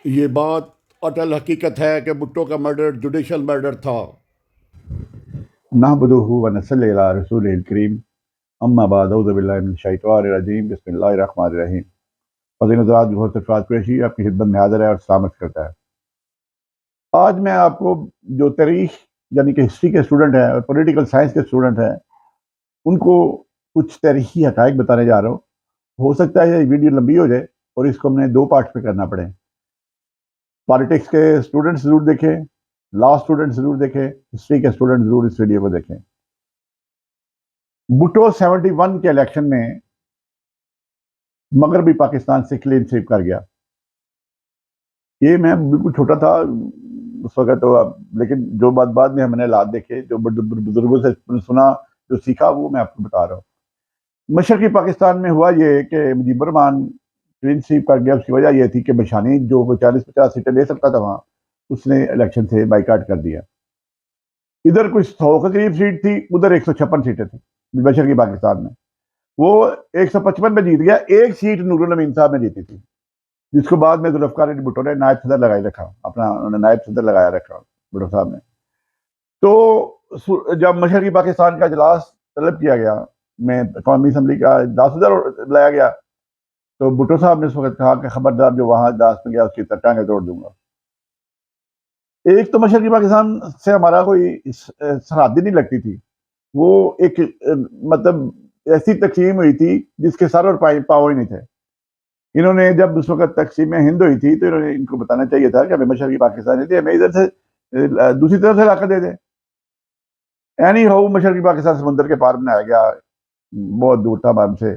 یہ بات اٹل حقیقت ہے کہ بھٹو کا مرڈر جوڈیشل مرڈر تھا۔ نحمده ونصلی علی رسول الکریم اما بعد اعوذ باللہ من الشیطان الرجیم بسم اللہ الرحمن الرحیم۔ فضل حضرات بہت افراد قریشی آپ کی خدمت میں حاضر ہے اور سلامت کرتا ہے۔ آج میں آپ کو جو تاریخ یعنی کہ ہسٹری کے اسٹوڈنٹ ہیں اور پولیٹیکل سائنس کے اسٹوڈنٹ ہیں ان کو کچھ تاریخی حقائق بتانے جا رہا ہوں۔ ہو سکتا ہے یہ ویڈیو لمبی ہو جائے اور اس کو ہم نے 2 پارٹس پہ کرنا پڑے۔ پالیٹکس کے اسٹوڈنٹ ضرور دیکھیں، لا اسٹوڈنٹ ضرور دیکھیں، ہسٹری کے اسٹوڈنٹ ضرور اس ویڈیو کو دیکھیں۔ بھٹو 71 کے الیکشن میں مغربی پاکستان سے کلین سویپ کر گیا۔ یہ میں بالکل چھوٹا تھا اس وقت تو، لیکن جو بعد میں ہم نے حالات دیکھے، جو بزرگوں سے سنا، جو سیکھا، وہ میں آپ کو بتا رہا ہوں۔ مشرقی پاکستان میں ہوا یہ کہ مجیب الرحمان کلین سویپ کر گیا۔ اس کی وجہ یہ تھی کہ بشانی جو 40-50 سیٹیں لے سکتا تھا وہاں، اس نے الیکشن سے بائیکاٹ کر دیا۔ ادھر کوئی 100 کے قریب سیٹ تھی، ادھر 156 سیٹیں تھیں مشرقی پاکستان میں۔ وہ 155 میں جیت گیا، ایک سیٹ نور الامین صاحب نے جیتی تھی، جس کو بعد میں ذوالفقار علی بھٹو نے نائب صدر لگائی رکھا، اپنا انہوں نے نائب صدر لگایا رکھا بھٹو صاحب نے۔ تو جب مشرقی پاکستان کا اجلاس طلب کیا گیا میں قومی اسمبلی کا 10,000 لایا گیا، تو بھٹو صاحب نے اس وقت کہا کہ خبردار جو وہاں اجلاس میں گیا اس کی ٹانگیں توڑ دوں گا۔ ایک تو مشرقی پاکستان سے ہمارا کوئی سرحد نہیں لگتی تھی، وہ ایک مطلب ایسی تقسیم ہوئی تھی جس کے سر اور پاؤں ہی نہیں تھے۔ انہوں نے جب اس وقت تقسیم ہند ہوئی تھی تو انہوں نے ان کو بتانا چاہیے تھا کہ ہمیں مشرقی پاکستان تھی، ہمیں ادھر سے دوسری طرف سے علاقہ دے دیں۔ اینی ہاؤ مشرقی پاکستان سمندر کے پار بنایا گیا، بہت دور تھا ہم سے،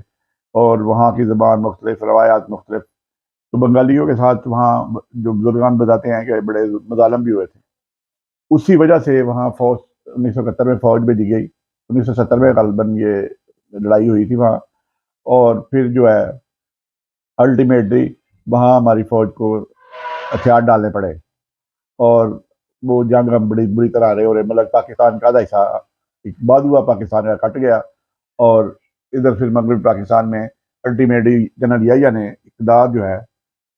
اور وہاں کی زبان مختلف، روایات مختلف، تو بنگالیوں کے ساتھ وہاں جو بزرگان بتاتے ہیں کہ بڑے مظالم بھی ہوئے تھے۔ اسی وجہ سے وہاں فوج 1971 میں فوج بھیجی گئی، 1970 میں غالباً یہ لڑائی ہوئی تھی وہاں، اور پھر جو ہے الٹیمیٹلی وہاں ہماری فوج کو ہتھیار ڈالنے پڑے، اور وہ جنگ ہم بڑی بری طرح رہے، اور مطلب پاکستان کا آدھا حصہ بعد ہوا پاکستان کا کٹ گیا، اور ادھر پھر مغربی پاکستان میں الٹیمیٹلی جنرل یحییٰ نے اقتدار جو ہے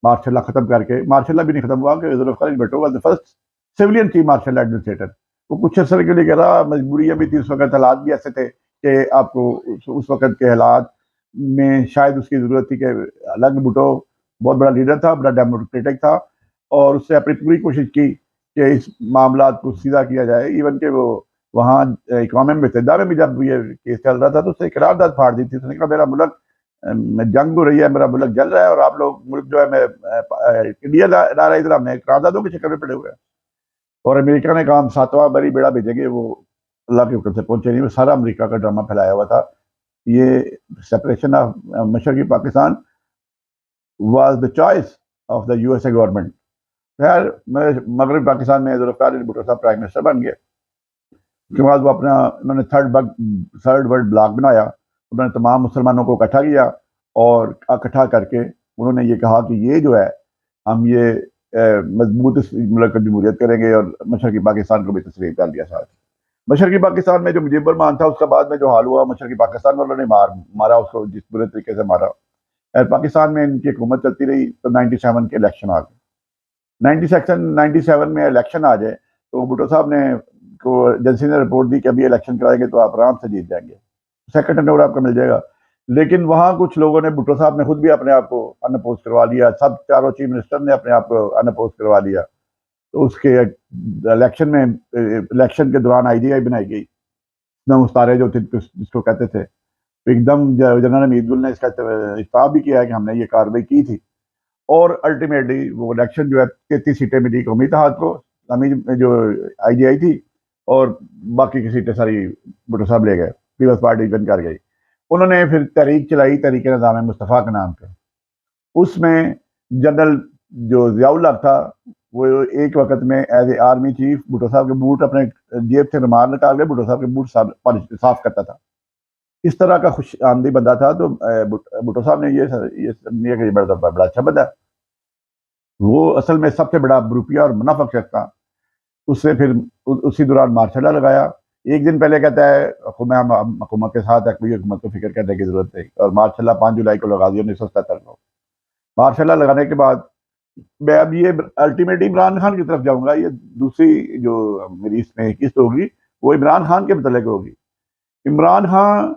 مارشل لا ختم کر کے، مارشل لا بھی نہیں ختم ہوا کہ Zulfikar Ali Bhutto was the first civilian chief martial law administrator. وہ کچھ عرصے کے لیے کہہ رہا، مجبوریاں بھی تھی اس وقت، حالات بھی ایسے تھے کہ آپ کو اس وقت کے حالات میں شاید اس کی ضرورت تھی کہ الگ بھٹو بہت بڑا لیڈر تھا، بڑا ڈیموکریٹک تھا، اور اس سے اپنی پوری کوشش کی کہ اس معاملات کو سیدھا کیا جائے۔ ایون کہ وہ وہاں اقوام متحدہ میں بھی جب یہ کیس چل رہا تھا تو اس نے قرارداد پھاڑ دی تھی، اس نے کہا میرا ملک میں جنگ ہو رہی ہے، میرا ملک جل رہا ہے، اور آپ لوگ ملک جو ہے میں انڈیا لا رہا ہے، ادھر ہم نے قراردادوں کے چکر میں پڑے ہوئے ہیں۔ اور امریکہ نے کہا ہم 7واں بری بیڑا بھیجیں گے، وہ اللہ کے حکم سے پہنچے نہیں، وہ سارا امریکہ کا ڈرامہ پھیلایا ہوا تھا۔ یہ سپریشن آف مشرقی Pakistan was the choice of the U S a government. خیر مغربی پاکستان میں ذوالفقار علی بھٹو صاحب پرائم منسٹر بن گئے۔ اس کے بعد وہ اپنا انہوں نے تھرڈ ورلڈ بلاک بنایا، انہوں نے تمام مسلمانوں کو اکٹھا کیا، اور اکٹھا کر کے انہوں نے یہ کہا کہ یہ جو ہے ہم یہ مضبوط اس ملک کی جمہوریت کریں گے، اور مشرقی پاکستان کو بھی تسلیم کر دیا ساتھ۔ مشرقی پاکستان میں جو مجیب الرحمان تھا، اس کا بعد میں جو حال ہوا، مشرقی پاکستان والوں نے مارا اس کو، جس برے طریقے سے مارا۔ پاکستان میں ان کی حکومت چلتی رہی تو 97 کے الیکشن آ گئے۔ 97 میں الیکشن آ جائے تو بھٹو صاحب نے کو ایجنسی نے رپورٹ دی کہ ابھی الیکشن کرائیں گے تو آپ آرام سے جیت جائیں گے، سیکنڈ ٹرن اوور آپ کو مل جائے گا۔ لیکن وہاں کچھ لوگوں نے، بھٹو صاحب نے خود بھی اپنے آپ کو ان اپوز کروا لیا، سب چاروں چیف منسٹر نے اپنے آپ کو ان اپوز کروا لیا۔ تو اس کے الیکشن کے دوران آئی جی آئی بنائی گئی، مستارے جو تھے جس کو کہتے تھے، ایک دم جنرل حمید گل نے اس کا اجتناب بھی کیا ہے کہ ہم نے یہ کارروائی کی تھی، اور الٹیمیٹلی وہ الیکشن جو ہے 33 سیٹیں ملی قومی اتحاد کو، جو آئی جی آئی تھی، اور باقی کی سیٹیں ساری بھٹو صاحب لے گئے، پیپلز پارٹی ون کر گئی۔ انہوں نے پھر تحریک چلائی، تحریک نظام مصطفیٰ کے نام پہ۔ اس میں جنرل جو ضیاء الحق تھا، وہ ایک وقت میں as A army chief Bhutto صاحب کے بوٹ اپنے جیب سے رومال نکال کے بھٹو صاحب کے بوٹ صاف کرتا تھا۔ اس طرح کا خوش آمدی بندہ تھا۔ تو بھٹو صاحب نے یہ سمجھا کہ یہ بڑا اچھا بندہ ہے، وہ اصل میں سب سے بڑا روپیہ اور منافق شخص تھا۔ اس سے پھر اسی دوران مارشل لا لگایا۔ ایک دن پہلے کہتا ہے ہم حکومت کے ساتھ ہے، کوئی حکومت کو فکر کرنے کی ضرورت نہیں، اور مارشل لا 5 جولائی کو لگا دیا 1977 کو۔ مارشل لا لگانے کے بعد میں اب یہ الٹیمیٹ عمران خان کی طرف جاؤں گا. یہ دوسری جو میری اس میں قسط ہوگی وہ عمران خان کے متعلق ہوگی. عمران خان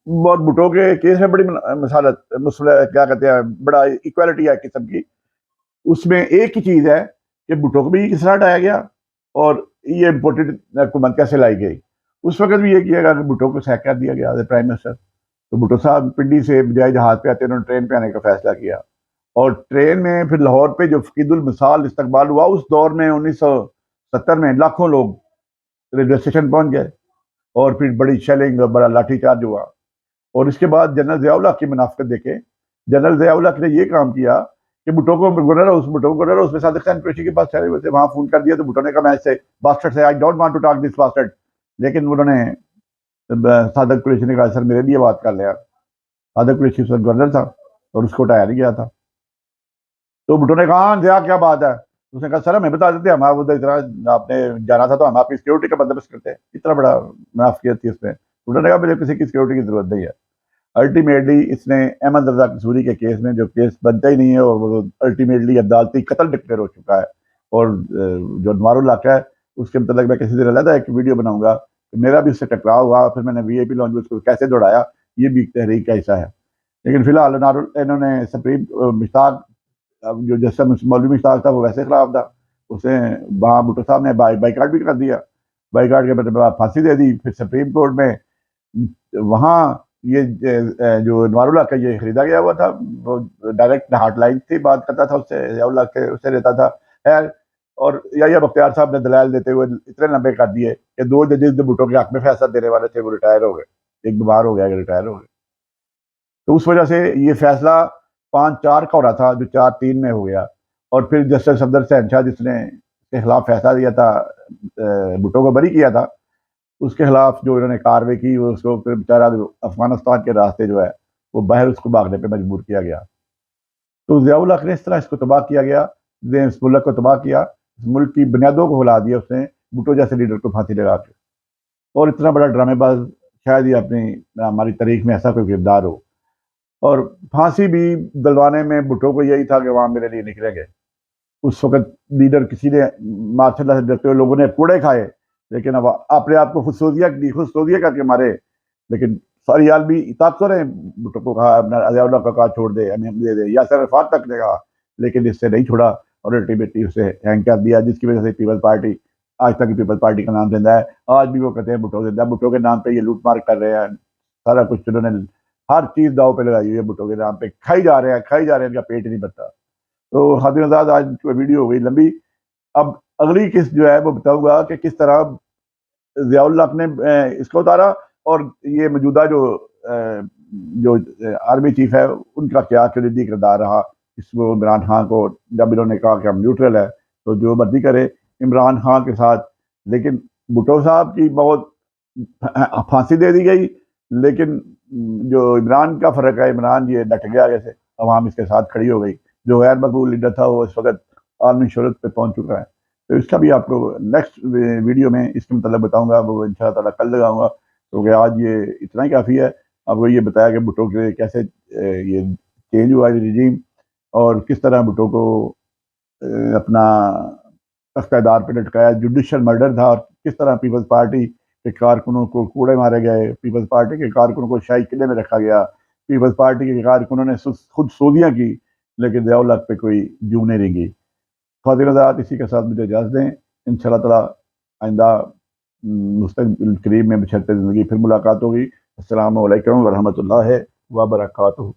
اور بھٹو کے کیس میں بڑی مسئلہ کیا کہتے ہیں, بڑا ایکویلٹی ہے قسم کی. اس میں ایک ہی چیز ہے کہ بھٹو کو بھی کس طرح ہٹایا گیا اور یہ امپورٹڈ حکومت کیسے لائی گئی. اس وقت بھی یہ کیا گیا کہ بھٹو کو سیک کر دیا گیا ایز پرائم منسٹر. تو بھٹو صاحب پنڈی سے بجائے جہاز پہ آتے انہوں نے ٹرین پہ آنے کا فیصلہ کیا, اور ٹرین میں پھر لاہور پہ جو فقید المثال استقبال ہوا اس دور میں 1970 میں لاکھوں لوگ ریلوے اسٹیشن پہنچ گئے, اور پھر بڑی شیلنگ اور بڑا لاٹھی چارج ہوا. اور اس کے بعد جنرل ضیاء الحق کی منافقت دیکھے. جنرل ضیاء الحق نے یہ کام کیا کہ بھٹو کو گورنر ہاؤس میں صادق خان قریشی کے پاس ٹھہرے ہوئے تھے, وہاں فون کر دیا تو بھٹو نے کہا میں اس سے باسٹرڈ سے I don't want to talk this bastard. لیکن انہوں نے صادق قریشی نے کہا سر میرے لیے بات کر لیا. صادق قریشی اس وقت گورنر تھا اور اس کو ہٹایا نہیں گیا تھا. تو بھٹو نے کہا ضیاء کیا بات ہے. اس نے کہا سر ہمیں بتا دیتے, ہم ادھر آپ نے جانا تھا تو ہم آپ کی سیکورٹی کا بندوبست کرتے ہیں. اتنا بڑا منافقت تھی اس میں. بھٹو نے کہا مجھے کسی کی سیکورٹی کی ضرورت نہیں ہے. الٹیمیٹلی اس نے احمد رضا قصوری کے کیس میں جو کیس بنتا ہی نہیں ہے اور وہ الٹیمیٹلی عدالتی قتل ڈکلیئر ہو چکا ہے. اور جو انوار الحق ہے اس کے متعلق میں کسی دن علیحدہ ایک ویڈیو بناؤں گا. میرا بھی اس سے ٹکراؤ ہوا, پھر میں نے وی آئی پی لانچ میں اس کو کیسے دوڑایا, یہ بھی ایک تحریک کا حصہ ہے. لیکن فی الحال انہوں نے سپریم مشتاق جو جسٹس مولوی مشتاق تھا وہ ویسے خلاف تھا, اسے وہاں بھٹو صاحب نے بائیکاٹ بھی کر دیا. بائیکاٹ کے بعد پھانسی دے دی. پھر سپریم کورٹ میں وہاں یہ جو انوار الحق کا یہ خریدا گیا ہوا تھا, وہ ڈائریکٹ ہاٹ لائن سے بات کرتا تھا, اس سے ضیاء الحق کے اس سے رہتا تھا. خیر, اور یحییٰ بختیار صاحب نے دلائل دیتے ہوئے اتنے لمبے کر دیے کہ 2 ججز جو بھٹو کے حق میں فیصلہ دینے والے تھے وہ ریٹائر ہو گئے. ایک بیمار ہو گیا کہ ریٹائر ہو گئے. تو اس وجہ سے یہ فیصلہ 5-4 کا ہو رہا تھا جو 4-3 میں ہو گیا. اور پھر جسٹس صفدر حسین شاہ جس نے کے خلاف فیصلہ دیا تھا, بھٹو کو بری کیا تھا, اس کے خلاف جو انہوں نے کارروائی کی وہ اس کو پھر بیچارہ افغانستان کے راستے جو ہے وہ باہر اس کو بھاگنے پہ مجبور کیا گیا. تو ضیاء الحق نے اس طرح اس کو تباہ کیا گیا, اس ملک کو تباہ کیا, اس ملک کی بنیادوں کو ہلا دیا اس نے بھٹو جیسے لیڈر کو پھانسی لگا کے. اور اتنا بڑا ڈرامے باز شاید یہ اپنی ہماری تاریخ میں ایسا کوئی کردار ہو. اور پھانسی بھی دلوانے میں بھٹو کو یہی تھا کہ وہاں میرے لیے نکلیں گے. اس وقت لیڈر کسی نے ماشاء اللہ سے ڈرتے ہوئے لوگوں نے کوڑے کھائے, لیکن اب اپنے آپ کو خودسوزیہ کر کے مارے. لیکن ساری عالمی طاقتوں نے بھٹو کو کہا, ضیاء الحق کو کہا چھوڑ دے, ہمیں دے دے, یاسر عرفات تک نے کہا, لیکن اس سے نہیں چھوڑا اور الٹیمیٹلی اسے ہینگ کر دیا, جس کی وجہ سے پیپلز پارٹی آج تک پیپلز پارٹی کا نام زندہ ہے. آج بھی وہ کہتے ہیں بھٹو زندہ. بھٹو کے نام پہ یہ لوٹ مار کر رہے ہیں, سارا کچھ انہوں نے ہر چیز داؤ پہ لگائی ہوئی ہے بھٹو کے نام پہ. کھائی جا رہے ہیں, ان کا پیٹ نہیں بھرتا. تو خاطر آزاد آج ویڈیو ہو گئی لمبی. اب اگلی قسط جو ہے وہ بتاؤں گا کہ کس طرح ضیاء الحق نے اس کو اتارا, اور یہ موجودہ جو آرمی چیف ہے ان کا کیا کلیدی کردار رہا اس کو عمران خان کو, جب انہوں نے کہا کہ ہم نیوٹرل ہے تو جو مرضی کرے عمران خان کے ساتھ. لیکن بھٹو صاحب کی بہت پھانسی دے دی گئی, لیکن جو عمران کا فرق ہے, عمران یہ ڈٹ گیا آگے سے, عوام اس کے ساتھ کھڑی ہو گئی. جو غیر مقبول لیڈر تھا وہ اس وقت عالمی شہرت پہ پہنچ چکا ہے. تو اس کا بھی آپ کو نیکسٹ ویڈیو میں اس کے متعلق بتاؤں گا, وہ ان شاء اللہ تعالیٰ کل لگاؤں گا. کیونکہ آج یہ اتنا ہی کافی ہے. آپ کو یہ بتایا کہ بھٹو کے کیسے یہ چینج ہوا رجیم, اور کس طرح بھٹو کو اپنا اقتدار پہ لٹکایا. جوڈیشل مرڈر تھا, اور کس طرح پیپلز پارٹی کے کارکنوں کو کوڑے مارے گئے, پیپلز پارٹی کے کارکنوں کو شاہی قلعے میں رکھا گیا, پیپلز پارٹی کے کارکنوں نے خود سوزیاں کی, لیکن ضیاء الحق پہ کوئی جو نہیں رنگی. خاطر آزاد اسی کے ساتھ مجھے اجازت دیں. ان شاء اللہ تعالیٰ آئندہ مستقبل قریب میں بچھڑتے زندگی پھر ملاقات ہوگی. السلام علیکم ورحمۃ اللہ وبرکاتہ.